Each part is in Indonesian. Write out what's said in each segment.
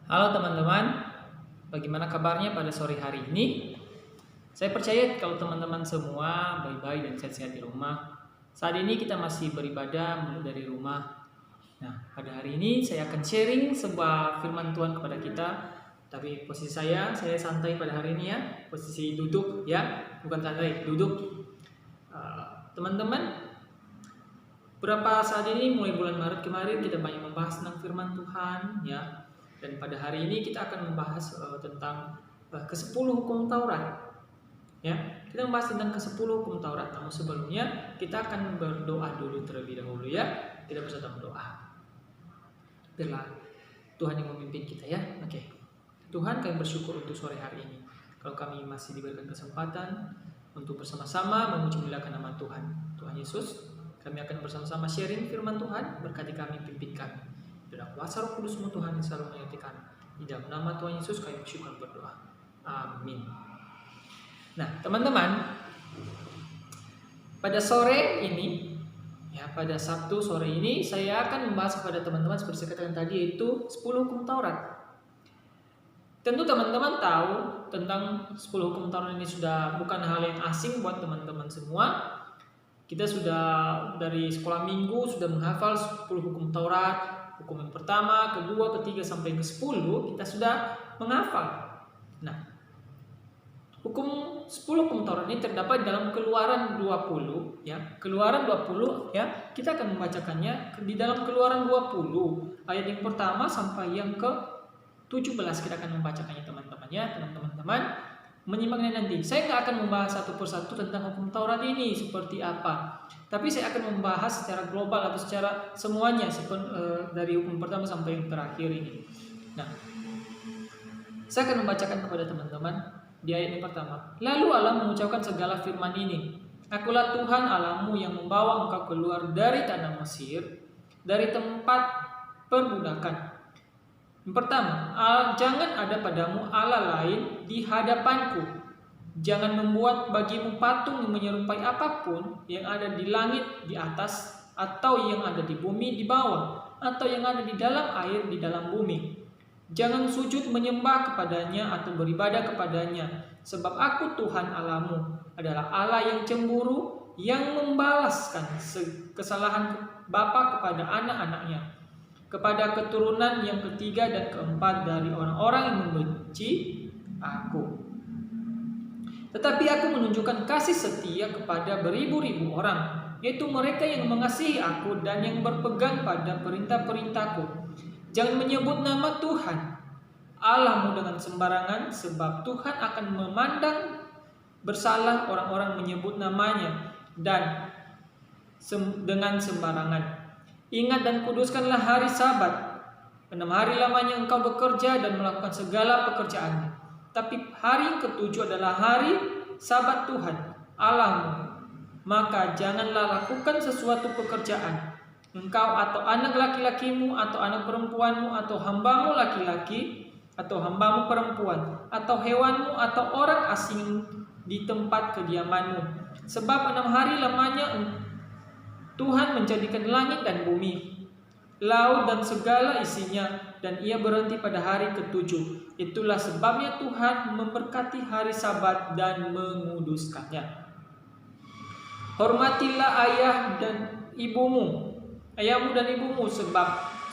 Halo teman-teman, bagaimana kabarnya pada sore hari ini? Saya percaya kalau teman-teman semua baik-baik dan sehat-sehat di rumah. Saat ini kita masih beribadah mulai dari rumah. Nah, pada hari ini saya akan sharing sebuah firman Tuhan kepada kita. Tapi posisi saya santai pada hari ini ya, posisi duduk ya, bukan santai, duduk. Teman-teman, berapa saat ini mulai bulan Maret kemarin kita banyak membahas tentang firman Tuhan ya. Dan pada hari ini kita akan membahas tentang ke-10 hukum Taurat. Ya, kita membahas tentang ke-10 hukum Taurat. Namun sebelumnya kita akan berdoa dulu terlebih dahulu ya. Kita bersama berdoa. Biarlah Tuhan yang memimpin kita ya. Oke. Tuhan, kami bersyukur untuk sore hari ini. Kalau kami masih diberikan kesempatan untuk bersama-sama memuji-muliakan nama Tuhan. Tuhan Yesus, kami akan bersama-sama sharing firman Tuhan. Berkati kami, pimpin kami. Dalam kuasa Roh Kudus-Mu Tuhan yang selalu menyertai kami. Di dalam nama Tuhan Yesus kami bersyukur berdoa. Amin. Nah, teman-teman, pada sore ini, ya pada Sabtu sore ini, saya akan membahas kepada teman-teman seperti saya katakan tadi, yaitu 10 hukum Taurat. Tentu teman-teman tahu tentang 10 hukum Taurat ini sudah bukan hal yang asing buat teman-teman semua. Kita sudah dari sekolah minggu sudah menghafal 10 hukum Taurat. Hukum yang pertama, kedua, ketiga, sampai ke-10 kita sudah menghafal. Nah, 10 hukum Taurat ini terdapat dalam Keluaran 20 ya. Keluaran 20 ya, kita akan membacakannya di dalam Keluaran 20 ayat yang pertama sampai yang ke-17 kita akan membacakannya teman-teman ya. Teman-teman menyimaknya nanti. Saya nggak akan membahas satu persatu tentang hukum Taurat ini seperti apa. Tapi saya akan membahas secara global atau secara semuanya dari hukum pertama sampai yang terakhir ini. Nah, saya akan membacakan kepada teman-teman di ayat yang pertama. Lalu Allah mengucapkan segala firman ini. Akulah Tuhan Allahmu yang membawa engkau keluar dari tanah Mesir, dari tempat perbudakan. Yang pertama, jangan ada padamu Allah lain di hadapanku. Jangan membuat bagimu patung yang menyerupai apapun yang ada di langit di atas, atau yang ada di bumi di bawah, atau yang ada di dalam air di dalam bumi. Jangan sujud menyembah kepadanya atau beribadah kepadanya, sebab aku Tuhan Allahmu adalah Allah yang cemburu, yang membalaskan kesalahan bapa kepada anak-anaknya, kepada keturunan yang ketiga dan keempat dari orang-orang yang membenci aku. Tetapi aku menunjukkan kasih setia kepada beribu-ribu orang, yaitu mereka yang mengasihi aku dan yang berpegang pada perintah-perintahku. Jangan menyebut nama Tuhan Allahmu dengan sembarangan, sebab Tuhan akan memandang bersalah orang-orang menyebut namanya dan dengan sembarangan. Ingat dan kuduskanlah hari Sabat. 6 hari lamanya engkau bekerja dan melakukan segala pekerjaannya. Tapi hari yang ketujuh adalah hari Sabat Tuhan Allahmu. Maka janganlah lakukan sesuatu pekerjaan, engkau atau anak laki-lakimu atau anak perempuanmu atau hambamu laki-laki atau hambamu perempuan atau hewanmu atau orang asing di tempat kediamanmu. Sebab 6 hari lamanya Tuhan menjadikan langit dan bumi, laut dan segala isinya, dan ia berhenti pada hari ketujuh. Itulah sebabnya Tuhan memberkati hari Sabat dan menguduskannya. Hormatilah ayahmu dan ibumu,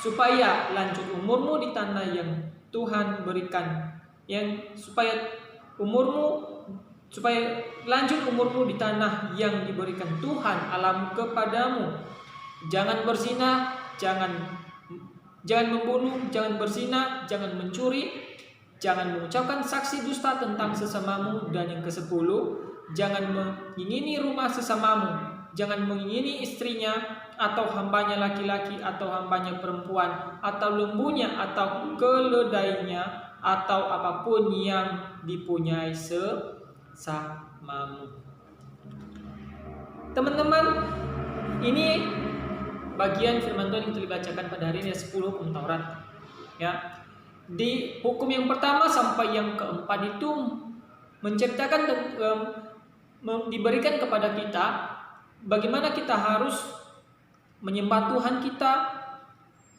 supaya lanjut umurmu di tanah yang Tuhan berikan, supaya lanjut umurmu di tanah yang diberikan Tuhan Allahmu kepadamu. Jangan berzina, jangan membunuh, jangan berzina, jangan mencuri, jangan mengucapkan saksi dusta tentang sesamamu, dan yang ke-10, jangan mengingini rumah sesamamu, jangan mengingini istrinya atau hambanya laki-laki atau hambanya perempuan atau lembunya atau keledainya atau apapun yang dipunyai sesamamu. Teman-teman, ini bagian firman Tuhan yang telah dibacakan pada hari ini 10 hukum Taurat. Ya. Di hukum yang pertama sampai yang keempat itu menceritakan diberikan kepada kita bagaimana kita harus menyembah Tuhan kita,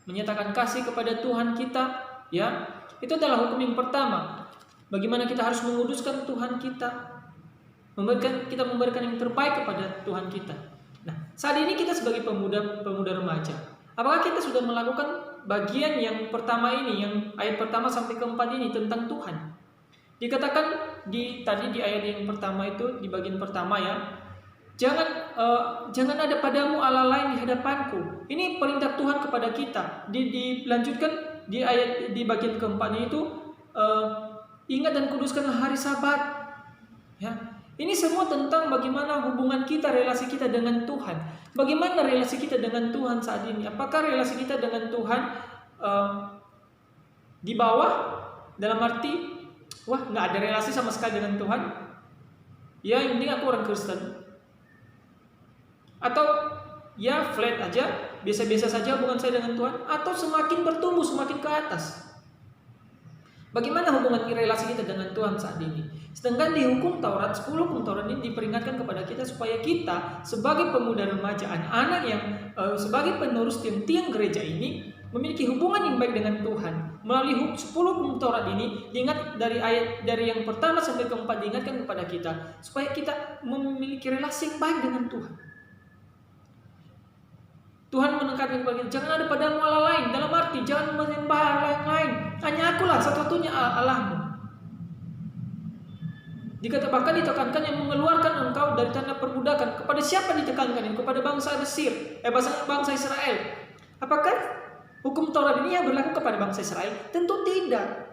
menyatakan kasih kepada Tuhan kita, ya. Itu adalah hukum yang pertama. Bagaimana kita harus menguduskan Tuhan kita, memberikan yang terbaik kepada Tuhan kita. Nah, saat ini kita sebagai pemuda remaja, apakah kita sudah melakukan bagian yang pertama ini, yang ayat pertama sampai keempat ini tentang Tuhan? Dikatakan tadi di ayat yang pertama itu, di bagian pertama ya, jangan ada padamu Allah lain di hadapanku. Ini perintah Tuhan kepada kita. Dilanjutkan di bagian keempatnya itu, ingat dan kuduskanlah hari Sabat. Ya, ini semua tentang bagaimana hubungan kita, relasi kita dengan Tuhan. Bagaimana relasi kita dengan Tuhan saat ini? Apakah relasi kita dengan Tuhan di bawah, dalam arti wah, nggak ada relasi sama sekali dengan Tuhan? Ya, yang penting aku orang Kristen. Atau ya flat aja, biasa-biasa saja hubungan saya dengan Tuhan. Atau semakin bertumbuh, semakin ke atas. Bagaimana hubungan relasi kita dengan Tuhan saat ini? Sedangkan di hukum Taurat, 10 hukum Taurat ini diperingatkan kepada kita supaya kita sebagai pemuda remaja, anak-anak yang sebagai penerus tiang gereja ini memiliki hubungan yang baik dengan Tuhan. Melalui 10 hukum Taurat ini diingat dari yang pertama sampai keempat, diingatkan kepada kita supaya kita memiliki relasi yang baik dengan Tuhan. Tuhan menekankan kepada kita, jangan ada padamu Allah lain. Dalam arti jangan menyembah Allah yang lain. Hanya akulah satu-satunya Allahmu. Bahkan ditekankan yang mengeluarkan engkau dari tanah perbudakan. Kepada siapa ditekankan ini? Kepada bangsa Mesir, bangsa Israel. Apakah hukum Taurat ini yang berlaku kepada bangsa Israel? Tentu tidak.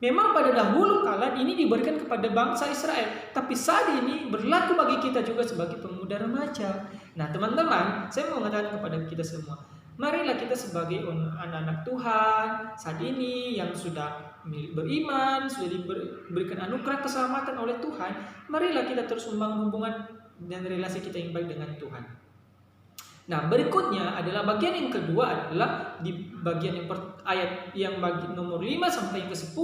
Memang pada dahulu kala ini diberikan kepada bangsa Israel, tapi saat ini berlaku bagi kita juga sebagai pemuda remaja. Nah, teman-teman, saya mau mengatakan kepada kita semua, marilah kita sebagai anak-anak Tuhan saat ini yang sudah beriman, sudah diberikan anugerah keselamatan oleh Tuhan, marilah kita terus membangun hubungan dan relasi kita yang baik dengan Tuhan. Nah, berikutnya adalah bagian yang kedua adalah di bagian ayat yang nomor 5 sampai ke 10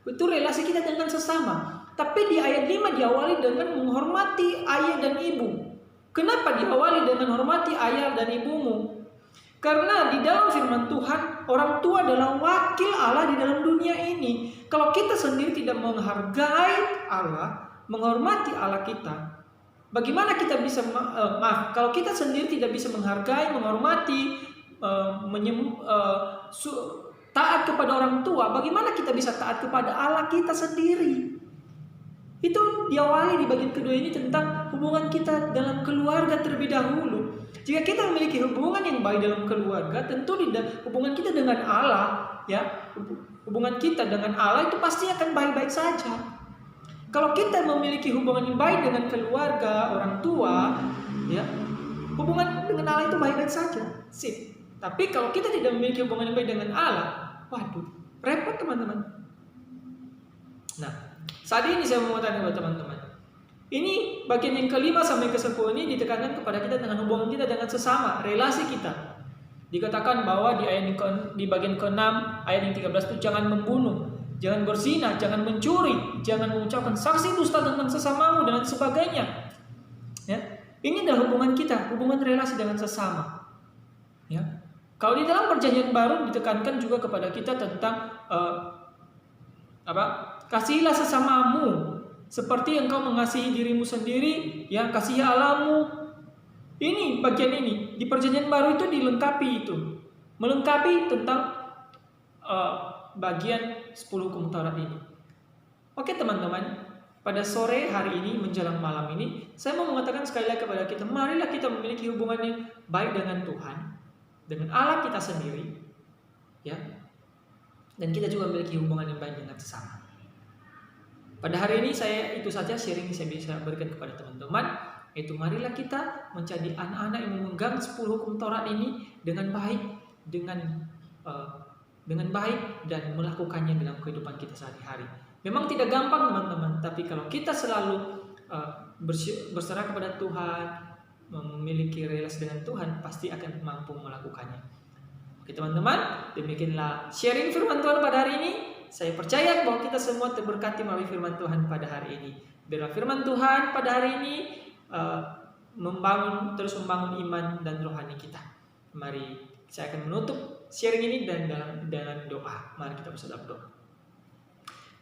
itu relasi kita dengan sesama. Tapi di ayat 5 diawali dengan menghormati ayah dan ibu. Kenapa diawali dengan hormati ayah dan ibumu? Karena di dalam firman Tuhan, orang tua adalah wakil Allah di dalam dunia ini. Kalau kita sendiri tidak menghargai Allah, menghormati Allah kita, bagaimana kita bisa kalau kita sendiri tidak bisa menghargai, menghormati, taat kepada orang tua, bagaimana kita bisa taat kepada Allah kita sendiri? Itu diawali di bagian kedua ini tentang hubungan kita dalam keluarga terlebih dahulu. Jika kita memiliki hubungan yang baik dalam keluarga, tentu hubungan kita dengan Allah, ya, hubungan kita dengan Allah itu pasti akan baik-baik saja. Kalau kita memiliki hubungan yang baik dengan keluarga, orang tua, ya, hubungan dengan Allah itu baik-baik saja. Sip. Tapi kalau kita tidak memiliki hubungan yang baik dengan Allah, waduh, repot teman-teman. Nah, saat ini saya mau tanya kepada teman-teman. Ini bagian yang kelima sampai ke 10 ini ditekankan kepada kita dengan hubungan kita dengan sesama, relasi kita. Dikatakan bahwa di bagian ke-6 ayat yang 13 itu jangan membunuh, jangan berzina, jangan mencuri, jangan mengucapkan saksi dusta tentang sesamamu dan sebagainya. Ya, ini adalah hubungan kita, hubungan relasi dengan sesama. Ya, kalau di dalam perjanjian baru ditekankan juga kepada kita tentang kasihilah sesamamu seperti engkau mengasihi dirimu sendiri, ya, kasihi Allahmu. Ini bagian ini di perjanjian baru itu dilengkapi melengkapi tentang bagian 10 hukum Taurat ini. Oke teman-teman, pada sore hari ini menjelang malam ini saya mau mengatakan sekali lagi kepada kita, marilah kita memiliki hubungan yang baik dengan Tuhan, dengan Allah kita sendiri, ya, dan kita juga memiliki hubungan yang baik dengan sesama. Pada hari ini itu saja sharing saya bisa berikan kepada teman-teman, yaitu marilah kita menjadi anak-anak yang memegang 10 hukum Taurat ini dengan baik, dengan baik dan melakukannya dalam kehidupan kita sehari-hari. Memang tidak gampang teman-teman, tapi kalau kita selalu berserah kepada Tuhan, memiliki relasi dengan Tuhan, pasti akan mampu melakukannya. Oke teman-teman, demikianlah sharing firman Tuhan pada hari ini. Saya percaya bahwa kita semua terberkati melalui firman Tuhan pada hari ini. Biarlah firman Tuhan pada hari ini terus membangun iman dan rohani kita. Mari saya akan menutup sharing ini dan dalam doa. Mari kita bersama doa.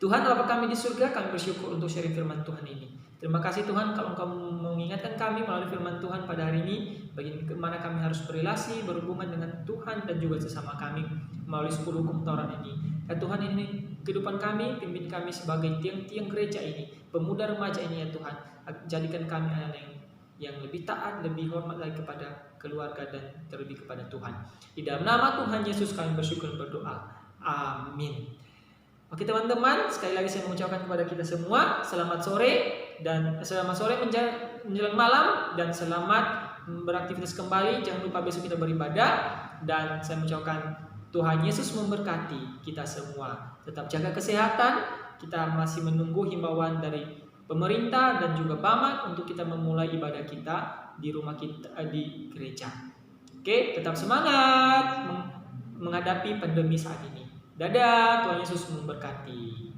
Tuhan Bapa kami di surga, kami bersyukur untuk sharing firman Tuhan ini. Terima kasih Tuhan kalau Engkau mengingatkan kami melalui firman Tuhan pada hari ini, bagaimana kami harus berrelasi, berhubungan dengan Tuhan dan juga sesama kami melalui 10 hukum Taurat ini. Dan Tuhan, ini kehidupan kami, pimpin kami sebagai tiang-tiang gereja ini, pemuda remaja ini ya Tuhan. Jadikan kami anak yang lebih taat, lebih hormat lagi kepada keluarga dan terlebih kepada Tuhan. Di dalam nama Tuhan Yesus kami bersyukur dan berdoa. Amin. Oke teman-teman, sekali lagi saya mengucapkan kepada kita semua selamat sore menjelang malam, dan selamat beraktivitas kembali. Jangan lupa besok kita beribadah, dan saya mengucapkan Tuhan Yesus memberkati kita semua. Tetap jaga kesehatan. Kita masih menunggu himbauan dari pemerintah dan juga Bamak untuk kita memulai ibadah kita di rumah kita, di gereja. Oke, tetap semangat menghadapi pandemi saat ini. Dadah, Tuhan Yesus memberkati.